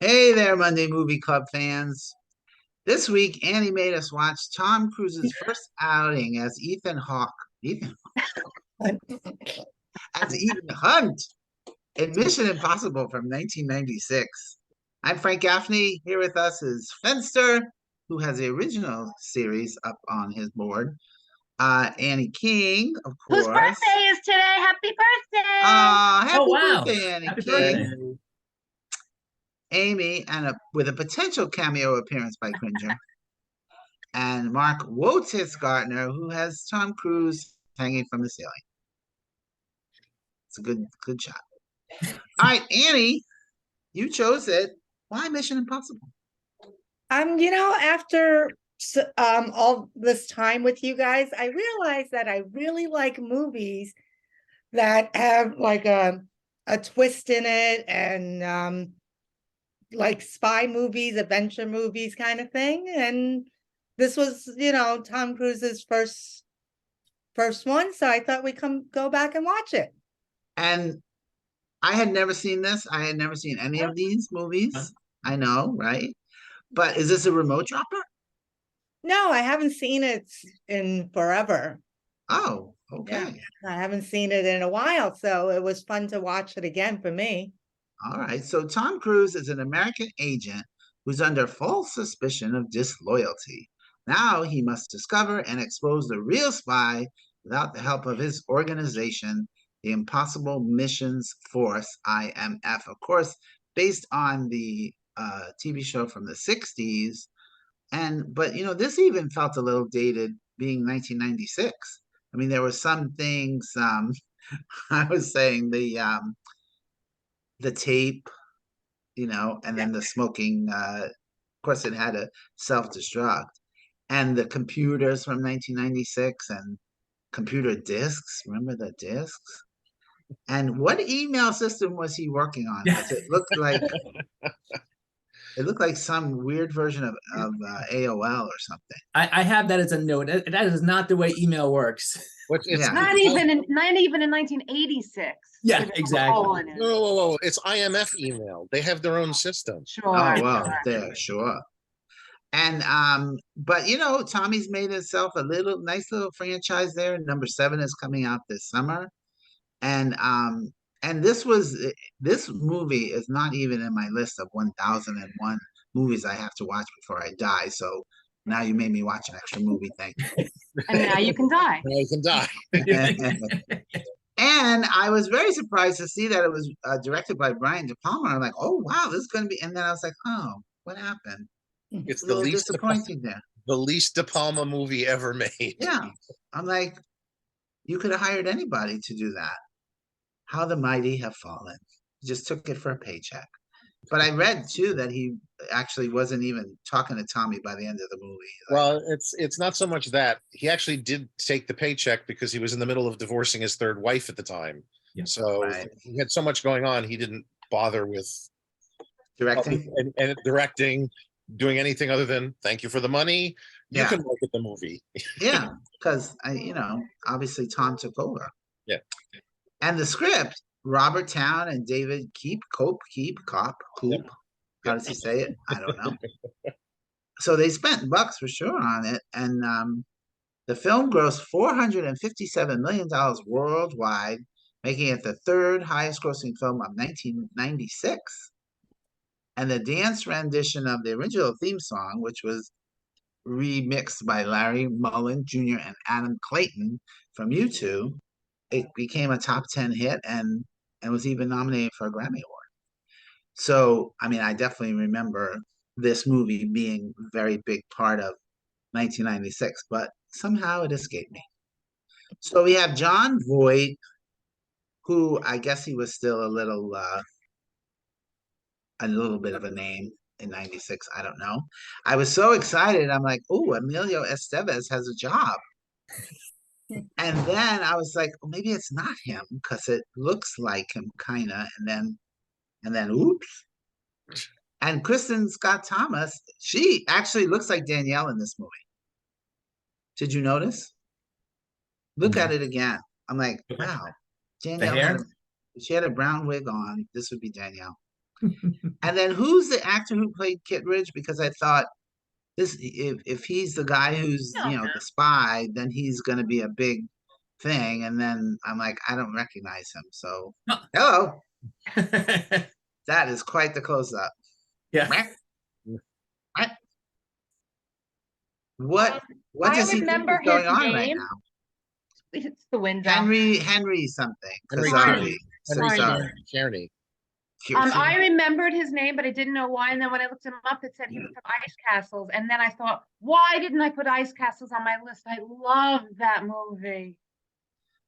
Hey there, Monday Movie Club fans. This week, Annie made us watch Tom Cruise's first outing as Ethan Hunt in Mission Impossible from 1996. I'm Frank Gaffney. Here with us is Fenster, who has the original series up on his board. Annie King, of Whose course. birthday is today? Happy birthday! Oh, Happy wow. birthday, Annie Happy birthday. King. Amy, and with a potential cameo appearance by Cringer. And Mark Wotis Gardner, who has Tom Cruise hanging from the ceiling. It's a good shot. All right, Annie, you chose it. Why Mission Impossible? After all this time with you guys, I realized that I really like movies that have like a twist in it and like spy movies, adventure movies kind of thing. And this was, Tom Cruise's first one, so I thought we'd go back and watch it. And I had never seen this. I had never seen any of these movies. I know, right? But is this a remote dropper? No, I haven't seen it in forever. Oh, okay. Yeah, I haven't seen it in a while, so it was fun to watch it again for me. All right. So Tom Cruise is an American agent who's under false suspicion of disloyalty. Now he must discover and expose the real spy without the help of his organization, the Impossible Missions Force, IMF. Of course, based on the TV show from the 60s. But this even felt a little dated being 1996. I mean, there were some things I was saying the tape, and then the smoking. Of course, it had a self-destruct, and the computers from 1996 and computer disks. Remember the disks? And what email system was he working on? Because it looked like some weird version of AOL or something. I have that as a note. That is not the way email works. Yeah. Not even in 1986. Yeah, exactly. Whoa. It's IMF email. They have their own system. Sure. Oh well, there, sure. And but Tommy's made himself a nice little franchise there. Number 7 is coming out this summer. And this movie is not even in my list of 1001 movies I have to watch before I die. So now you made me watch an extra movie. Thank you. And now you can die. Now you can die. And I was very surprised to see that it was directed by Brian De Palma. I'm like, oh wow, this is going to be. And then I was like, oh, what happened? It's a little disappointing there. The least De Palma movie ever made. Yeah, I'm like, you could have hired anybody to do that. How the mighty have fallen. He just took it for a paycheck. But I read too that he actually wasn't even talking to Tommy by the end of the movie. Well, it's not so much that he actually did take the paycheck because he was in the middle of divorcing his third wife at the time. Yeah. So right. He had so much going on, he didn't bother with directing and directing, doing anything other than thank you for the money. You can look at the movie. Yeah, because obviously Tom took over. Yeah. And the script, Robert Towne and David Koop. Yep. How does he say it? I don't know. So they spent bucks for sure on it. And the film grossed $457 million worldwide, making it the third highest grossing film of 1996. And the dance rendition of the original theme song, which was remixed by Larry Mullen Jr. and Adam Clayton from U2, it became a top 10 hit and was even nominated for a Grammy Award. So, I mean, I definitely remember this movie being a very big part of 1996, but somehow it escaped me. So we have Jon Voight, who I guess he was still a little bit of a name in 96. I don't know. I was so excited. I'm like, oh, Emilio Estevez has a job. And then I was like, well, maybe it's not him because it looks like him kind of. And then oops. And Kristen Scott Thomas, she actually looks like Danielle in this movie. Did you notice? Look at it again. I'm like, wow. Danielle she had a brown wig on. This would be Danielle. And then who's the actor who played Kittredge? Because I thought this, if he's the guy who's, No. the spy, then he's gonna be a big thing. And then I'm like, I don't recognize him. So, Huh. hello, that is quite the close up. Yeah. What I does he think remember is going his on right name. now? It's the window. Henry something. Henry Kazari. Henry Kazari. Kearney. I remembered his name, but I didn't know why. And then when I looked him up, it said he was from Ice Castles. And then I thought, why didn't I put Ice Castles on my list? I love that movie.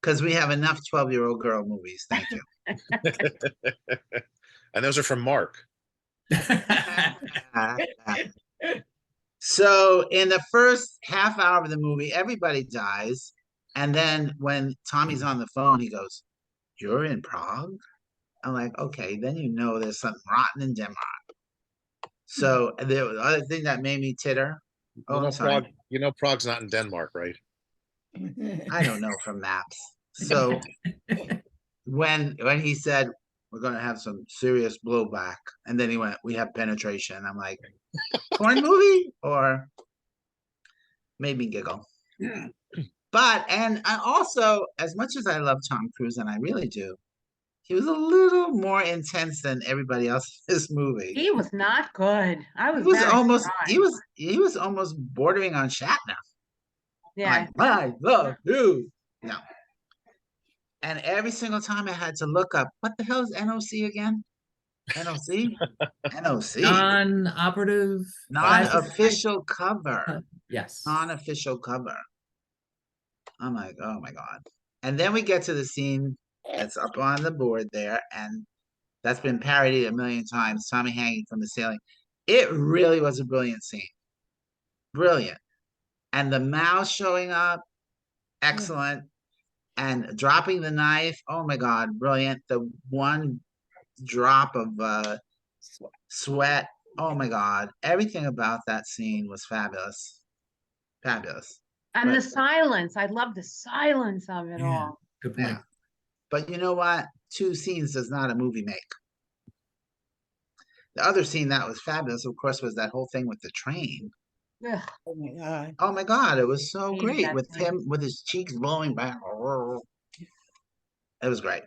Because we have enough 12-year-old girl movies. Thank you. And those are from Mark. So in the first half hour of the movie, everybody dies. And then when Tommy's on the phone, he goes, "You're in Prague?" I'm like, okay, then there's something rotten in Denmark. So the other thing that made me titter. Oh, I'm sorry. Prague's not in Denmark, right? I don't know from maps. So when he said we're gonna have some serious blowback, and then he went, "We have penetration." I'm like, porn movie, or made me giggle. But and also, as much as I love Tom Cruise, and I really do, he was a little more intense than everybody else in this movie. He was not good. I was He was very almost surprised. he was almost bordering on Shatner. Yeah. Like, I love you. No. And every single time I had to look up, what the hell is NOC again? NOC? NOC. Non-operative. Non-official cover. Yes. Non-official cover. I'm like, oh my God. And then we get to the scene that's up on the board there, and that's been parodied a million times, Tommy hanging from the ceiling. It really was a brilliant scene. Brilliant. And the mouse showing up, excellent. And dropping the knife, oh my God, brilliant. The one drop of sweat, oh my God. Everything about that scene was fabulous. Fabulous. And Right. the silence. I love the silence of it Yeah. all. Good point. Yeah. But you know what? 2 scenes does not a movie make. The other scene that was fabulous, of course, was that whole thing with the train. Ugh, Oh my God. Oh my God, it was so Hated great that with scene. him with his cheeks blowing back. It was great.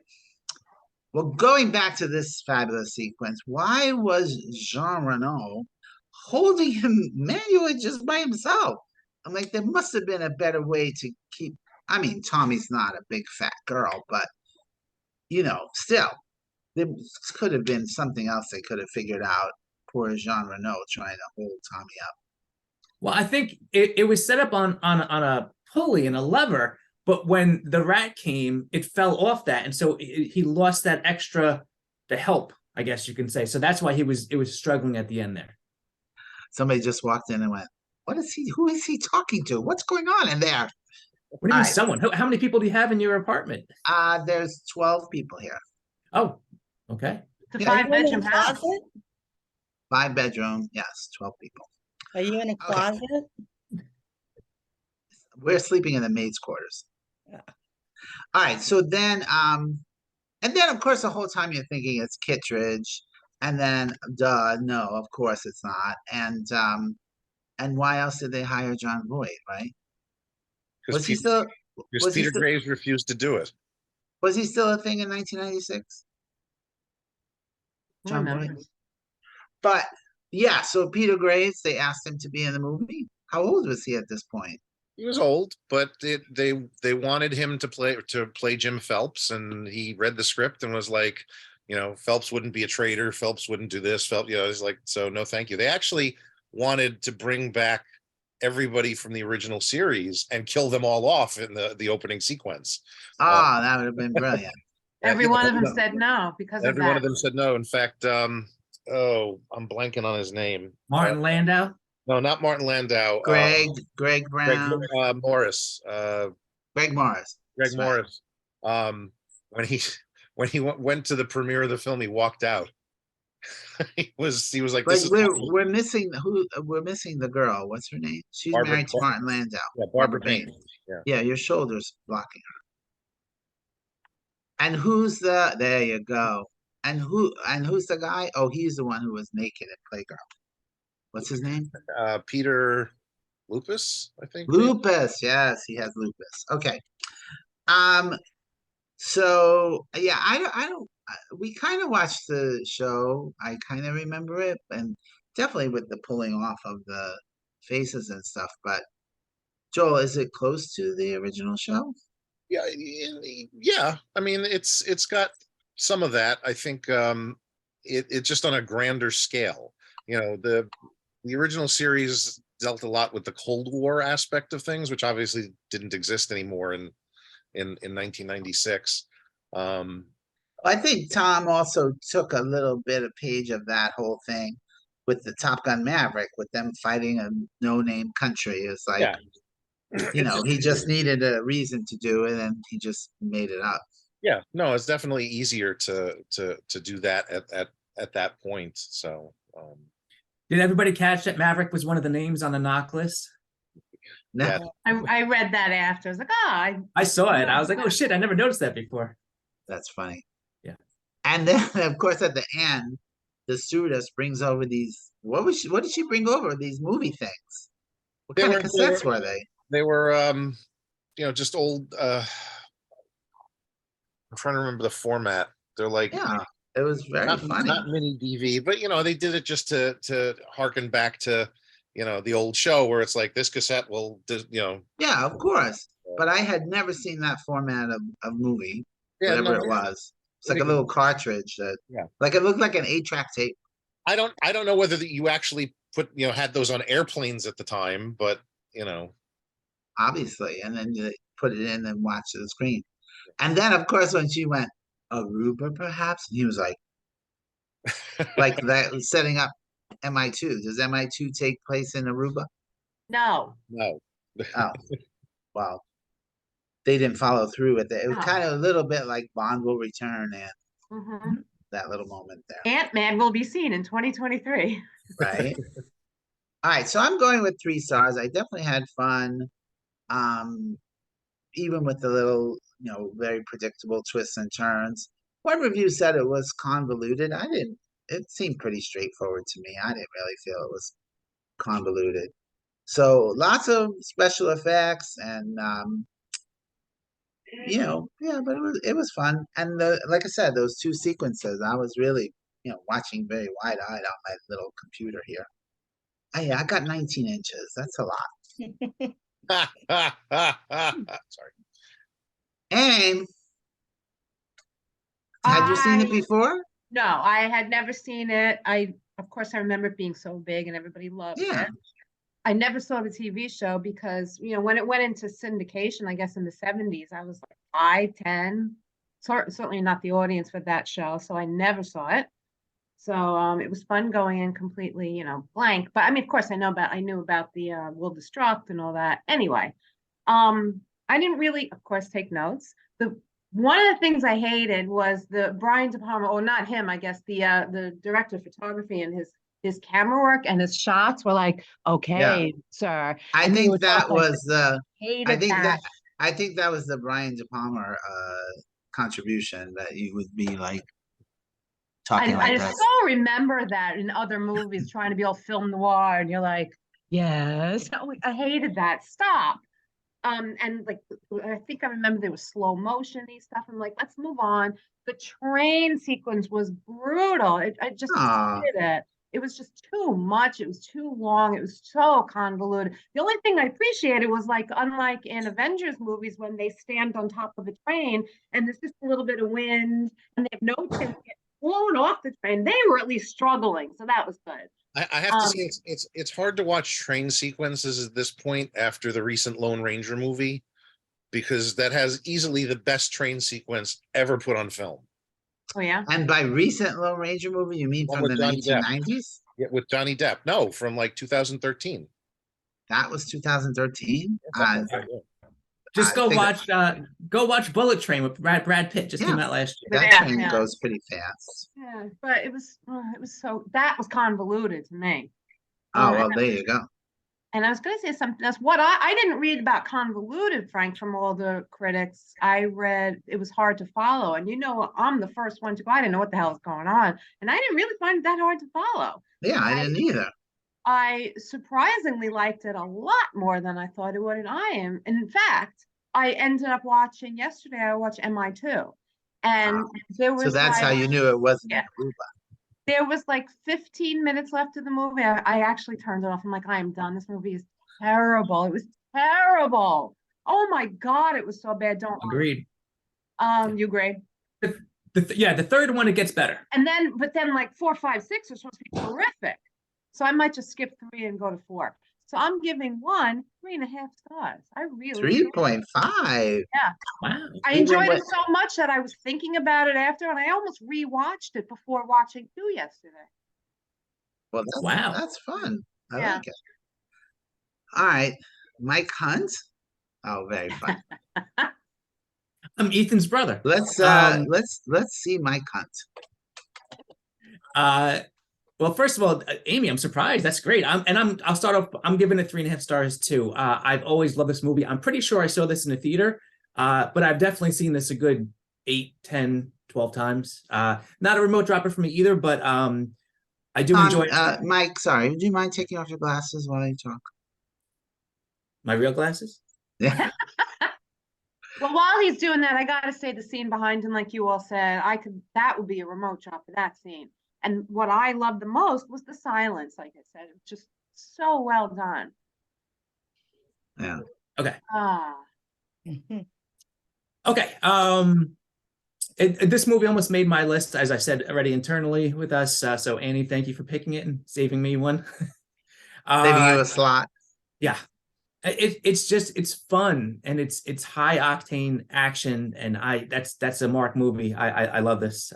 Well, going back to this fabulous sequence, why was Jean Reno holding him manually just by himself? I'm like, there must have been a better way to keep. I mean, Tommy's not a big fat girl, but still, there could have been something else they could have figured out. Poor Jean Reno trying to hold Tommy up. Well, I think it was set up on a pulley and a lever, but when the rat came, it fell off that, and so he lost that extra, the help, I guess you can say. So that's why it was struggling at the end there. Somebody just walked in and went, "What is he? Who is he talking to? What's going on in there?" What do you mean, Alright. someone? How many people do you have in your apartment? There's 12 people here. Oh, okay. It's a Yeah. Are you in a 5-bedroom house. closet? 5-bedroom, yes, 12 people. Are you in a closet? We're sleeping in the maid's quarters. Yeah. All right, so then and then of course the whole time you're thinking it's Kittredge, and then no, of course it's not. And why else did they hire John Voight, right? Was he still Because Peter Graves refused to do it. was he still a thing in 1996? Who John Voight? remembers? But yeah, so Peter Graves, they asked him to be in the movie. How old was he at this point? He was old, but they wanted him to play Jim Phelps, and he read the script and was like, Phelps wouldn't be a traitor. Phelps wouldn't do this. Phelps, he's like, so no, thank you. They actually wanted to bring back everybody from the original series and kill them all off in the opening sequence. That would have been brilliant. Every one of them said no because of Every one that. of them said no. In fact, I'm blanking on his name. Martin Landau. No, not Martin Landau. Greg Greg Brown, Morris. Greg Morris. Greg That's right. Morris. When he went to the premiere of the film, he walked out. he was like, But this is we're missing we're missing the girl. What's her name? She's married to Martin Landau. Barbara Payne. Yeah, your shoulder's blocking her. And who's there you go. who's the guy? Oh, he's the one who was naked at Playgirl. What's his name? Peter Lupus, I think. Lupus. Yes, he has lupus. Okay. Um. So yeah, I don't. We kind of watched the show. I kind of remember it, and definitely with the pulling off of the faces and stuff. But Joel, is it close to the original show? Yeah, yeah. I mean, it's got some of that. I think it's just on a grander scale. You know, the original series dealt a lot with the Cold War aspect of things, which obviously didn't exist anymore in 1996. I think Tom also took a little bit of page of that whole thing with the Top Gun Maverick, with them fighting a no-name country. It's like, Yeah. he just needed a reason to do it, and he just made it up. Yeah, no, it's definitely easier to do that at that point. So Did everybody catch that Maverick was one of the names on the knock list? No, Yeah. I read that after. I was like, I saw it. I was like, oh shit, I never noticed that before. that's funny. Yeah. And then, of course, at the end, the stewardess brings over these. What did she bring over? These movie things. What kind of cassettes were they? They were just old. I'm trying to remember the format. They're like, Yeah, it was very funny. not mini DV, but they did it just to harken back to the old show where it's like this cassette will Yeah, of course. But I had never seen that format of movie, whatever it was. It's like a little cartridge that, like, it looked like an 8-track tape. I don't know whether you actually had those on airplanes at the time, but Obviously, and then you put it in and watch the screen. And then, of course, when she went, Aruba, perhaps, and he was like that, setting up MI2. Does MI2 take place in Aruba? no. Oh, wow. They didn't follow through with it. It was No. kind of a little bit like Bond Will Return and Mhm. that little moment there, Ant-Man will be seen in 2023. right? All right, so I'm going with 3 stars. I definitely had fun. Even with the little, very predictable twists and turns. One review said it was convoluted. I didn't. It seemed pretty straightforward to me. I didn't really feel it was convoluted. So lots of special effects and yeah, but it was fun. And like I said, those 2 sequences, I was really, watching very wide-eyed on my little computer here. Yeah, I got 19 inches. That's a lot. Sorry. And had you seen it before? No, I had never seen it. Of course, I remember it being so big and everybody loved Yeah. it. I never saw the TV show because, when it went into syndication, I guess in the 70s, I was like 5, 10. Certainly not the audience for that show, so I never saw it. So it was fun going in completely, blank. But I mean, of course, I knew about the Will Destruct and all that. Anyway, I didn't really, of course, take notes. One of the things I hated was the Brian De Palma, or not him, I guess, the director of photography and his camera work and his shots were like, okay, sir. I And he think would that talk like was the. hated that. I think that was the Brian De Palma contribution, that you would be like talking I like this. so remember that in other movies trying to be all film noir, and you're like, yes. I hated that. Stop. And like I think I remember there was slow motion stuff. I'm like, let's move on. The train sequence was brutal. I just hated it. It was just too much. It was too long. It was so convoluted. The only thing I appreciated was, like, unlike in Avengers movies when they stand on top of a train and there's just a little bit of wind and they have no chance to get blown off the train, they were at least struggling. So that was good. I have to say it's hard to watch train sequences at this point after the recent Lone Ranger movie, because that has easily the best train sequence ever put on film. Oh yeah. And by recent Lone Ranger movie, you mean from the 1990s? Yeah, with Johnny Depp. No, from like 2013. That was 2013. Just go watch Bullet Train with Brad Pitt. Just came out last year. That train goes pretty fast. Yeah, but that was convoluted to me. Oh, well, there you go. And I was going to say something else. What I didn't read about convoluted, Frank, from all the critics. I read it was hard to follow. And I'm the first one to go. I didn't know what the hell is going on. And I didn't really find it that hard to follow. Yeah, I didn't either. I surprisingly liked it a lot more than I thought it would. And in fact, I ended up watching yesterday, I watched MI2. And there was So that's how you knew it wasn't Yeah. Aruba. there was like 15 minutes left of the movie. I actually turned it off. I'm like, I am done. This movie is terrible. It was terrible. Oh my God, it was so bad. Don't watch it. Agreed. You agree? The third one, it gets better. But then like 4, 5, 6 are supposed to be horrific. So I might just skip 3 and go to 4. So I'm giving 1 3.5 stars. I really enjoyed it. 3.5. Wow. I Even enjoyed it with- so much that I was thinking about it after, and I almost rewatched it before watching 2 yesterday. Well, Wow. that's fun. I Yeah. like it. All right, Mike Hunt. Oh, very fun. I'm Ethan's brother. Let's see Mike Hunt. Well, first of all, Amy, I'm surprised. That's great. I'll start off. I'm giving it 3.5 stars too. I've always loved this movie. I'm pretty sure I saw this in the theater, but I've definitely seen this a good 8, 10, 12 times. Not a remote dropper for me either, but I do enjoy it. Mike, sorry, would you mind taking off your glasses while you talk? My real glasses. Yeah. Well, while he's doing that, I gotta say the scene behind him, like you all said, that would be a remote drop for that scene. And what I loved the most was the silence, like I said, it was just so well done. Yeah. Okay. Mhm. Okay. This movie almost made my list, as I said already internally with us. So Annie, thank you for picking it and saving me one. Saving you a slot. Yeah. It's fun and it's high octane action, and that's a Mark movie. I love this.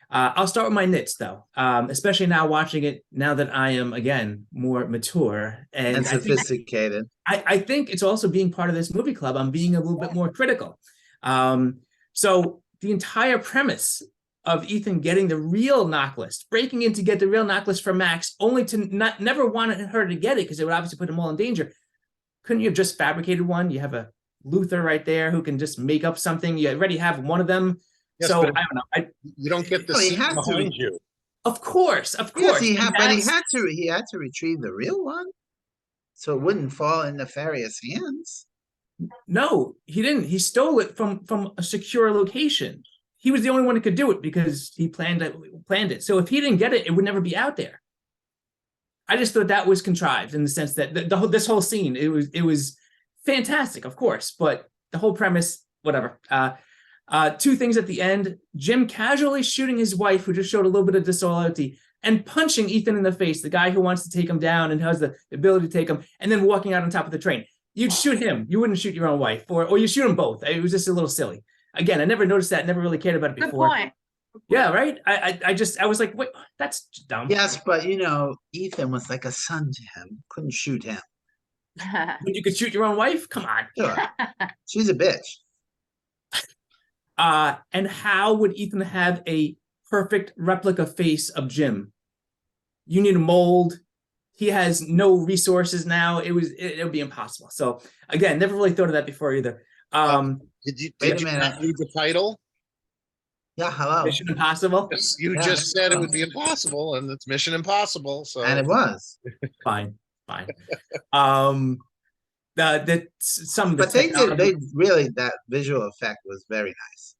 I'll start with my nits though, especially now watching it now that I am again more mature And sophisticated. I think it's also being part of this movie club. I'm being a little bit more critical. So the entire premise of Ethan getting the real knock list, breaking in to get the real knock list for Max, only to never wanted her to get it because it would obviously put them all in danger. Couldn't you have just fabricated one? You have a Luther right there who can just make up something. You already have one of them. Yes, So I but don't know. you don't get the Well, he scene had to. behind you. Of course. Yes, he And had, but he that's- had to retrieve the real one, so it wouldn't fall in nefarious hands. No, he didn't. He stole it from a secure location. He was the only one who could do it because he planned it. So if he didn't get it, it would never be out there. I just thought that was contrived in the sense that this whole scene, it was fantastic, of course, but the whole premise, whatever. 2 things at the end: Jim casually shooting his wife, who just showed a little bit of disloyalty, and punching Ethan in the face, the guy who wants to take him down and has the ability to take him, and then walking out on top of the train. You'd shoot him. You wouldn't shoot your own wife, or you shoot them both. It was just a little silly. Again, I never noticed that. Never really cared about it Good before. point. Yeah, right. I was like, wait, that's dumb. Yes, but Ethan was like a son to him. Couldn't shoot him. When you could shoot your own wife, come on. Sure. She's a bitch. And how would Ethan have a perfect replica face of Jim? You need a mold. He has no resources now. It would be impossible. So again, never really thought of that before either. Did you Wait a not minute. read the title? Yeah, hello. Mission Impossible. Yes, you Yeah. just said it would be impossible, and it's Mission Impossible. So And it was. Fine. Some of the But they technology- really, that visual effect was very nice.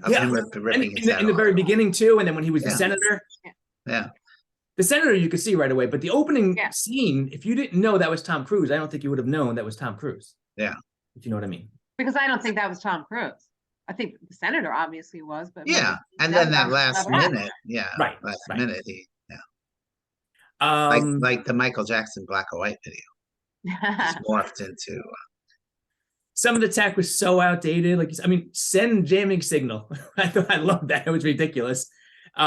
Of Yeah. him ripping in his the, head in the off. very beginning too, and then when he was the Yeah. senator. Yeah. The senator you could see right away, but the opening Yeah. scene, if you didn't know that was Tom Cruise, I don't think you would have known that was Tom Cruise. Yeah. If you know what I mean. Because I don't think that was Tom Cruise. I think the senator obviously was, but Yeah, and that then that was last another minute, Right, last right. minute, like Um, like the Michael Jackson black and white video, just morphed into. some of the tech was so outdated. Like, I mean, send jamming signal. I love that. It was ridiculous. We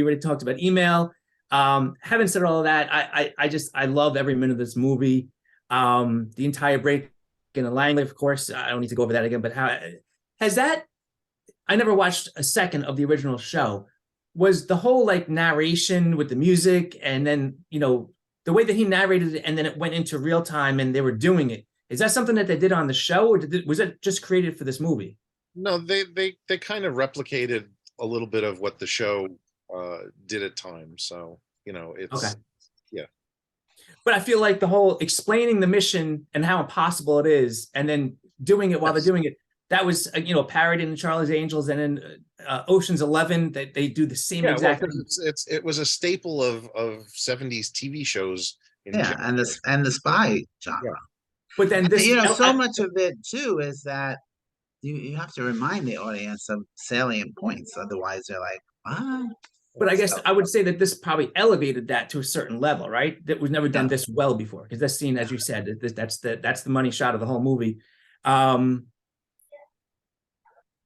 already talked about email. Having said all of that, I love every minute of this movie. The entire break in the Langley, of course, I don't need to go over that again, but how has that? I never watched a second of the original show. Was the whole like narration with the music and then, the the way that he narrated it and then it went into real time and they were doing it. Is that something that they did on the show, or was it just created for this movie? No, they kind of replicated a little bit of what the show did at times. So, you know, it's Okay. yeah. But I feel like the whole explaining the mission and how impossible it is, and then doing it while they're doing it, that was you know, a parody in Charlie's Angels, and in Ocean's 11 that they do the same Yeah, exact well, thing. it was a staple of 70s TV shows in Yeah, general. and the spy genre. Yeah. But then this, You know, so I- much of it too is that you have to remind the audience of salient points, otherwise they're like, what? But I guess So- I would say that this probably elevated that to a certain level, right? That was never done Yeah. this well before, because this scene, as you said, that's the money shot of the whole movie.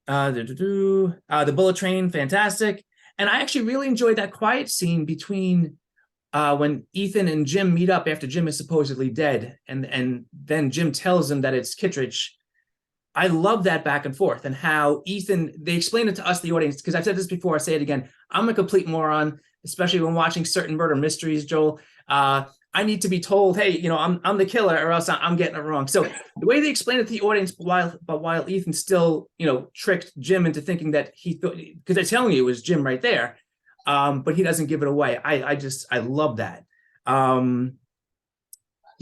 The bullet train, fantastic, and I actually really enjoyed that quiet scene between when Ethan and Jim meet up after Jim is supposedly dead, and then Jim tells him that it's Kittredge. I love that back and forth, and how Ethan, they explain it to us, the audience, because I've said this before, I say it again. I'm a complete moron, especially when watching certain murder mysteries, Joel. I need to be told, hey, you know, I'm the killer, or else I'm getting it wrong. So the way they explain it to the audience, while Ethan still, you know, tricked Jim into thinking that he thought, because they're telling you it was Jim right there, but he doesn't give it away. I love that. Yeah,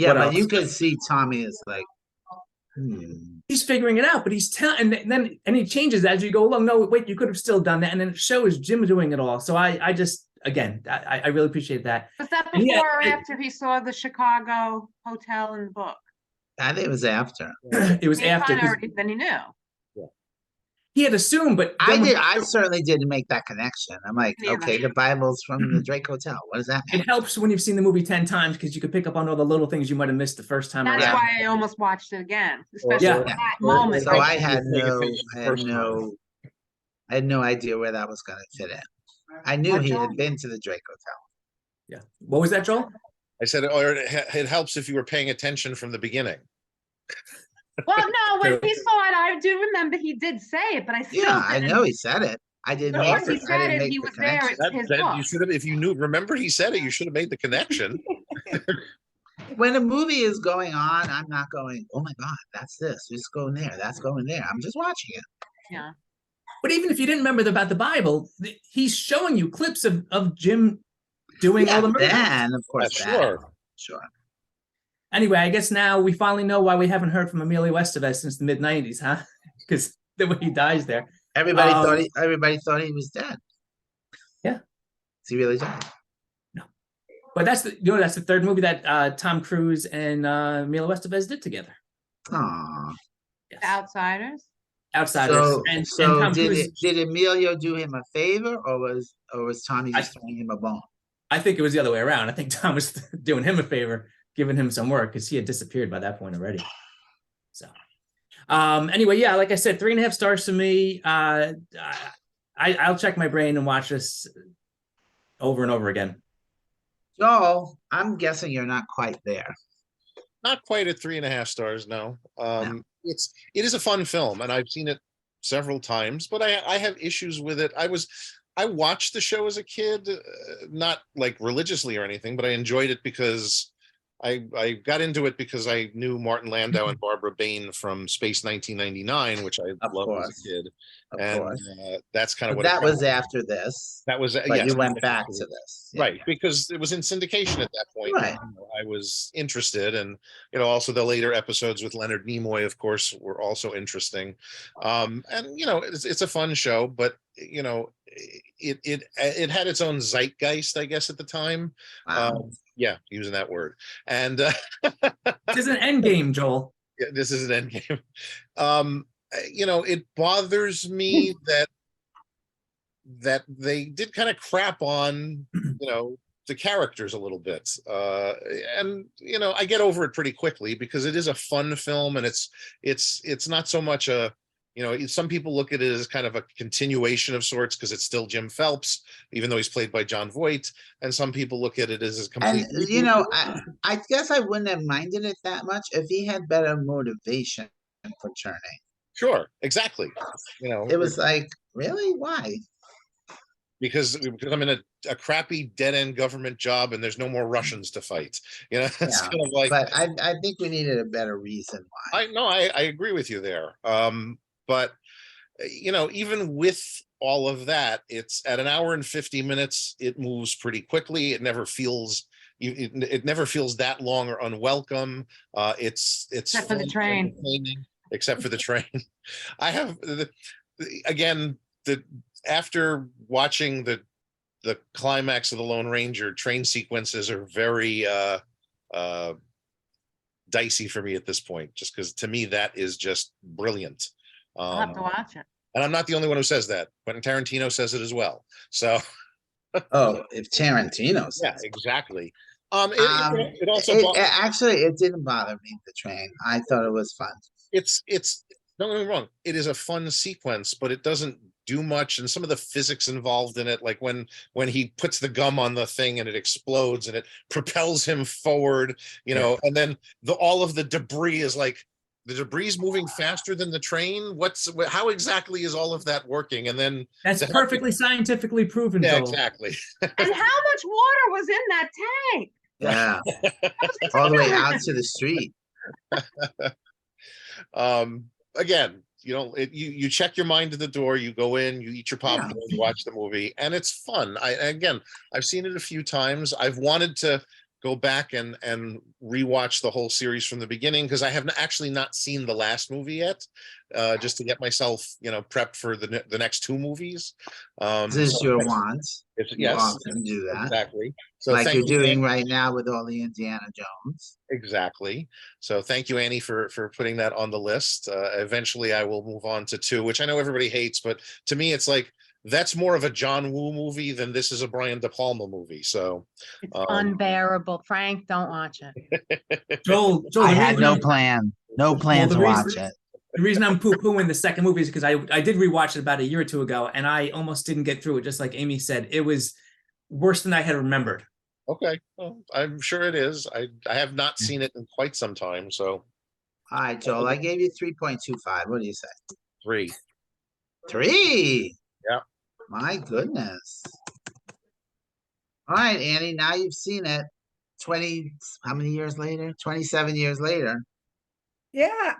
What but you else? could see Tommy is like, He's figuring it out, but he's telling, and then he changes as you go along. No, wait, you could have still done that, and then it shows Jim doing it all. So I just, again, I really appreciate that. Was that And before yeah, or after he saw the Chicago hotel in the book? I think it was after. It was He after, kinda 'cause already, then he knew. he had assumed, but I then when- did. I certainly didn't make that connection. I'm like, Neither. okay, the Bible's from the Drake Hotel. What does that mean? it helps when you've seen the movie 10 times, because you could pick up on all the little things you might have missed the first time That's around. why I almost watched it again, especially Yeah. at that Or- moment. So Right. I had Paying no, attention I had first time. no, I had no idea where that was going to fit in. I knew What, he Joel? had been to the Drake Hotel. Yeah. What was that, Joel? I said, or it helps if you were paying attention from the beginning. Well, no, when he saw it, I do remember he did say it, but I still Yeah, I didn't. know he said it. I didn't But make once he the, I said didn't it, make he the was there. connection. It's his That you book. should have, if you knew, remember he said it, you should have made the connection. When a movie is going on, I'm not going, oh my God, that's this. Just going there. That's going there. I'm just watching it. Yeah. But even if you didn't remember about the Bible, he's showing you clips of Jim doing all Yeah, the murders. then, of course, Yeah, that. sure. Sure. Anyway, I guess now we finally know why we haven't heard from Emilio Estevez since the mid-90s, huh? Because the way he dies there. Everybody Um, thought he was dead. Yeah. Is he really dead? But that's that's the third movie that Tom Cruise and Emilio Estevez did together. Aw. Yes. The Outsiders. Outsiders. So, and so Tom did Cruise, it, did Emilio do him a favor, or was Tommy just throwing him a bone? I think it was the other way around. I think Tom was doing him a favor, giving him some work, because he had disappeared by that point already. So anyway, yeah, like I said, 3.5 stars for me. I'll check my brain and watch this over and over again. Joel, I'm guessing you're not quite there. Not quite at 3.5 stars, no. It is a fun film, and I've seen it several times, but I have issues with it. I watched the show as a kid, not like religiously or anything, but I enjoyed it because I got into it because I knew Martin Landau and Barbara Bain from Space 1999, which I Of loved as course. a kid, Of and course. that's kind of But what that was after this. that was. But Yes, you went back to this. Yeah. right, because it was in syndication at that point. Right. I was interested, and also the later episodes with Leonard Nimoy, of course, were also interesting. And it's a fun show, but it had its own zeitgeist, I guess, at the time. Wow. Yeah, using that word. And This is an end game, Joel. yeah, this is an end game. It bothers me that they did kind of crap on, the characters a little bit. And I get over it pretty quickly because it is a fun film, and it's not so much a, some people look at it as kind of a continuation of sorts because it's still Jim Phelps, even though he's played by John Voight. And some people look at it as a complete. And I guess I wouldn't have minded it that much if he had better motivation for turning. Sure, exactly. It was like, really? Why? because I'm in a crappy dead end government job and there's no more Russians to fight. You know, it's Yeah, kind of like, but I think we needed a better reason why. I agree with you there. But you know, even with all of that, it's at an hour and 50 minutes, it moves pretty quickly. It never feels it never feels that long or unwelcome. It's Except for the fun, train. entertaining, except for the train. I have again the after watching the climax of the Lone Ranger, train sequences are very dicey for me at this point, just because to me that is just brilliant. I'll have to watch it. And I'm not the only one who says that. Quentin Tarantino says it as well. So Oh, if Tarantino yeah, says. exactly. It also Actually, it didn't bother me, the train. I thought it was fun. it's don't get me wrong, it is a fun sequence, but it doesn't do much. And some of the physics involved in it, like when he puts the gum on the thing and it explodes and it propels him forward, you know, and then all of the debris is like, the debris is moving faster than the train. How exactly is all of that working? And then That's perfectly scientifically proven, yeah, Joel. exactly. And how much water was in that tank? Yeah, That was all the way ridiculous. out to the street. Again, you know, you check your mind at the door, you go in, you eat your popcorn, you watch the movie, and it's fun. I've seen it a few times. I've wanted to go back and rewatch the whole series from the beginning, because I have actually not seen the last movie yet, just to get myself, you know, prepped for the next two movies. This is So your want. You yes, often do that, exactly. So like thank you're you, doing Annie. right now with all the Indiana Jones. Exactly. So thank you, Annie, for putting that on the list. Eventually, I will move on to 2, which I know everybody hates, but to me, it's like that's more of a John Woo movie than this is a Brian De Palma movie. So It's unbearable. Frank, don't watch it. Joel, I the had reason no I'm- plan, no plan the to watch reason- it. The reason I'm poo-pooing the second movie is because I did rewatch it about a year or two ago, and I almost didn't get through it. Just like Amy said, it was worse than I had remembered. okay, well, I'm sure it is. I have not seen it in quite some time. So All right, Joel, I gave you 3.25. What do you say? 3. 3. Yeah. My goodness. All right, Annie, now you've seen it. 20, how many years later? 27 years later. Yeah,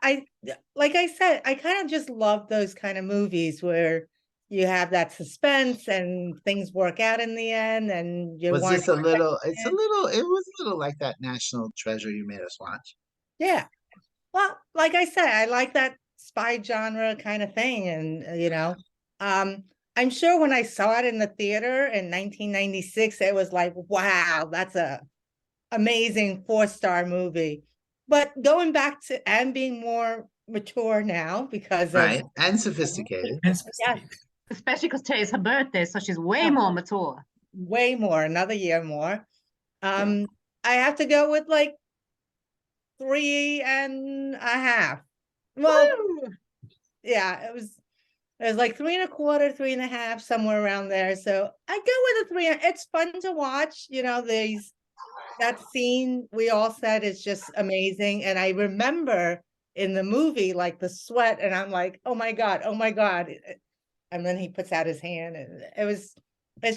like I said, I kind of just love those kind of movies where you have that suspense and things work out in the end, and you Was want this a little, it was a little like that National Treasure you made us watch. yeah. Well, like I said, I like that spy genre kind of thing, and you know, I'm sure when I saw it in the theater in 1996, it was like, wow, that's a amazing 4-star movie. But going back to and being more mature now because of Right, and sophisticated. yes, Especially because today's her birthday, so she's way Yeah. more mature. way more, another year more. I have to go with like 3.5. Well, Woo! yeah, it was like 3.25, 3.5, somewhere around there. So I go with a 3. It's fun to watch, you know, that scene we all said is just amazing. And I remember in the movie, like the sweat, and I'm like, oh my God, oh my God. And then he puts out his hand, and it's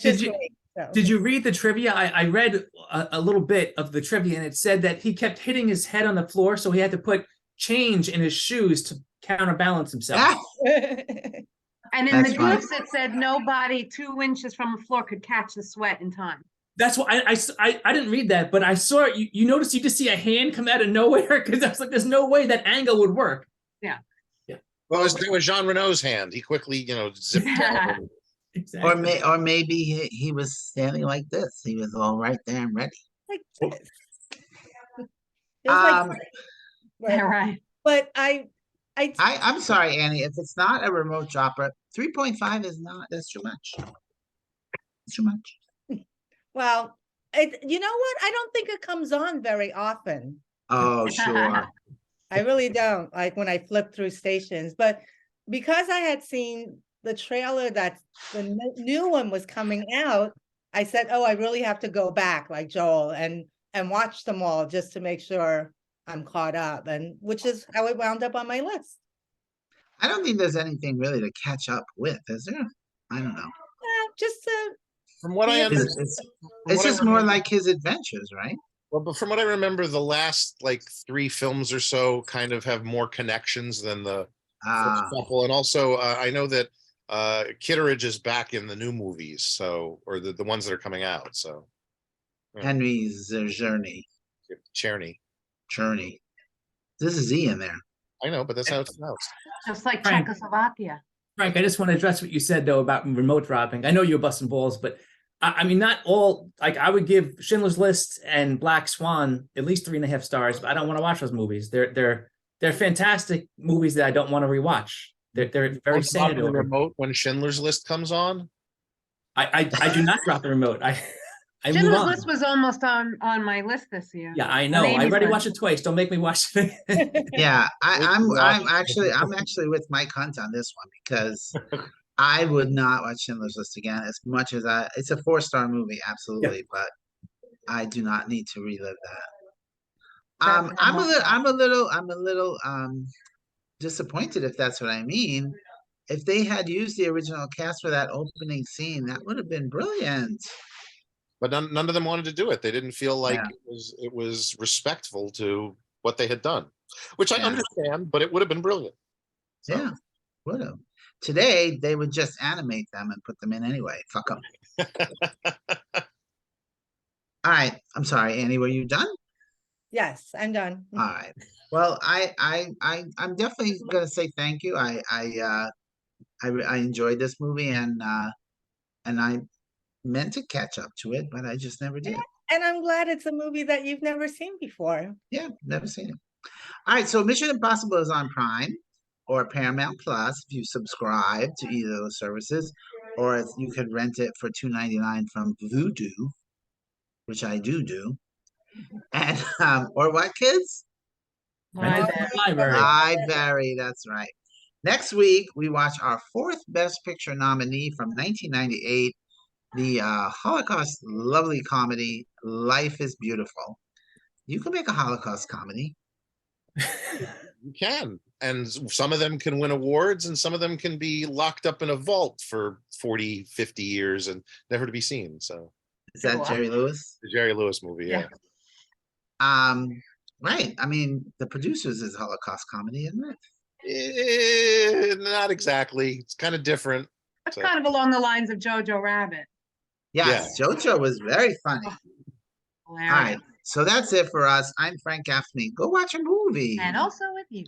just great. So. Did you read the trivia? I read a little bit of the trivia, and it said that he kept hitting his head on the floor, so he had to put change in his shoes to counterbalance himself. Ah, And in That's the fine. gifts, it said nobody 2 inches from the floor could catch the sweat in time. That's why I didn't read that, but I saw it. You notice you just see a hand come out of nowhere, because I was like, there's no way that angle would work. Well, it was Jean Reno's hand. He quickly, you know, zipped down. Exactly. or maybe he was standing like this. He was all right there and ready. Like this. It was like Um, this. Yeah, right. But I'm sorry, Annie. If it's not a remote dropper, 3.5 is not. That's too much. It's too much. well, you know what? I don't think it comes on very often. Oh, sure. I really don't, like when I flip through stations. But because I had seen the trailer that the new one was coming out, I said, oh, I really have to go back, like Joel, and watch them all just to make sure I'm caught up, and which is how it wound up on my list. I don't think there's anything really to catch up with, is there? I don't know. just From what I It's- understand, It's just more like his adventures, right? well, but from what I remember, the last like 3 films or so kind of have more connections than the first Ah, couple. And also, I know that Kitteridge is back in the new movies, so or the ones that are coming out. So Henry's journey. Czerny. This is E in there. I know, but that's how it's pronounced. Just like Frank. Czechoslovakia. Frank, I just want to address what you said though about remote dropping. I know you're busting balls, but I mean, not all. Like, I would give Schindler's List and Black Swan at least 3.5 stars, but I don't want to watch those movies. They're fantastic movies that I don't want to rewatch. They're very Don't drop sad. the remote when Schindler's List comes on. I do not drop the remote. I move Schindler's on. List was almost on my list this year. Yeah, I know. I Amy's already one. watched it twice. Don't make me watch it. Yeah, I'm Watch- actually with Mike Hunt on this one because I would not watch Schindler's List again as much as it's a 4-star movie, absolutely, but I do not need to relive that. That's I'm a little disappointed if that's what I mean. If they had used the original cast for that opening scene, that would have been brilliant. But none of them wanted to do it. They didn't feel like Yeah. it was respectful to what they had done, which I Yeah. understand, but it would have been brilliant. So, Yeah, would have. Today they would just animate them and put them in anyway. Fuck them. All right, I'm sorry, Annie. Were you done? yes, I'm done. All right. Well, I'm definitely gonna say thank you. I enjoyed this movie and I meant to catch up to it, but I just never did. And I'm glad it's a movie that you've never seen before. Yeah, never seen it. All right, so Mission Impossible is on Prime or Paramount Plus if you subscribe to either of those services, or if you could rent it for $2.99 from Vudu, which I do. And or what, kids? Rent it from the library. Library, that's right. Next week, we watch our 4th Best Picture nominee from 1998, the Holocaust lovely comedy, Life is Beautiful. You can make a Holocaust comedy. you can, and some of them can win awards, and some of them can be locked up in a vault for 40, 50 years and never to be seen. So Is that Cool. Jerry Lewis? the Jerry Lewis movie, yeah. Right. I mean, the producers is Holocaust comedy, isn't it? Not exactly. It's kind of different. That's So- kind of along the lines of Jojo Rabbit. Yes, JoJo was very funny. All right. Hilarious. So that's it for us. I'm Frank Gaffney. Go watch a movie. And also with you.